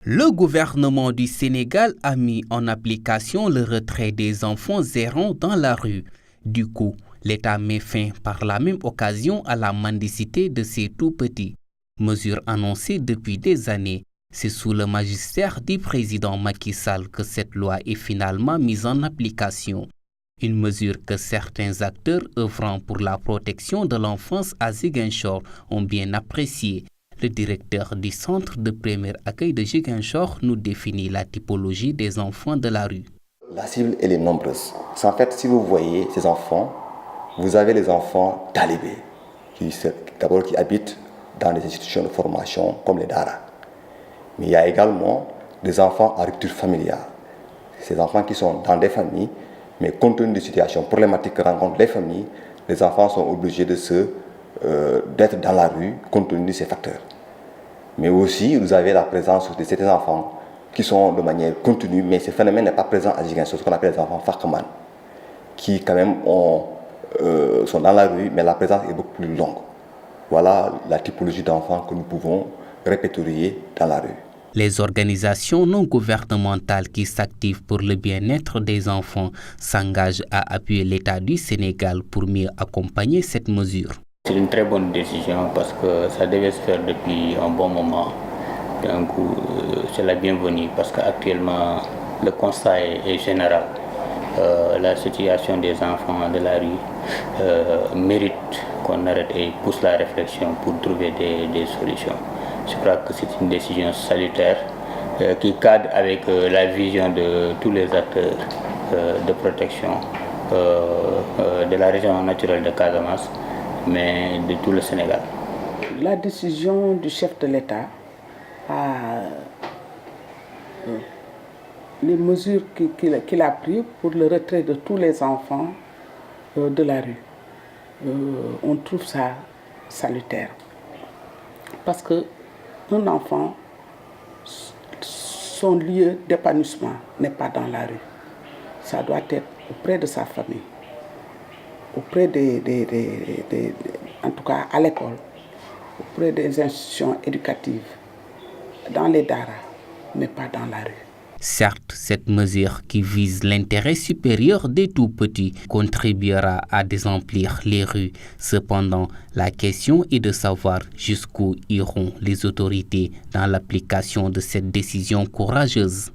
Le gouvernement du Sénégal a mis en application le retrait des enfants errants dans la rue. Du coup, l'État met fin par la même occasion à la mendicité de ces tout-petits. Mesure annoncée depuis des années. C'est sous le magistère du président Macky Sall que cette loi est finalement mise en application. Une mesure que certains acteurs œuvrant pour la protection de l'enfance à Ziguinchor ont bien appréciée. Le directeur du centre de premier accueil de Ziguinchor nous définit la typologie des enfants de la rue. La cible, elle est nombreuse. En fait, si vous voyez ces enfants, vous avez les enfants talibés, qui habitent dans des institutions de formation comme les Dara. Mais il y a également des enfants à rupture familiale. Ces enfants qui sont dans des familles, mais compte tenu des situations problématiques que rencontrent les familles, les enfants sont obligés d'être dans la rue compte tenu de ces facteurs. Mais aussi, vous avez la présence de certains enfants qui sont de manière continue, mais ce phénomène n'est pas présent à Ziguinchor, ce qu'on appelle les enfants Fakman, qui quand même sont dans la rue, mais la présence est beaucoup plus longue. Voilà la typologie d'enfants que nous pouvons répertorier dans la rue. Les organisations non gouvernementales qui s'activent pour le bien-être des enfants s'engagent à appuyer l'État du Sénégal pour mieux accompagner cette mesure. C'est une très bonne décision parce que ça devait se faire depuis un bon moment. Donc c'est la bienvenue parce qu'actuellement le constat est général. La situation des enfants de la rue mérite qu'on arrête et pousse la réflexion pour trouver des solutions. Je crois que c'est une décision salutaire qui cadre avec la vision de tous les acteurs de protection de la région naturelle de Casamance, mais de tout le Sénégal. La décision du chef de l'État, les mesures qu'il a prises pour le retrait de tous les enfants de la rue, on trouve ça salutaire. Parce que un enfant, son lieu d'épanouissement n'est pas dans la rue. Ça doit être auprès de sa famille, auprès en tout cas à l'école, auprès des institutions éducatives, dans les daras, mais pas dans la rue. Certes, cette mesure qui vise l'intérêt supérieur des tout-petits contribuera à désemplir les rues. Cependant, la question est de savoir jusqu'où iront les autorités dans l'application de cette décision courageuse.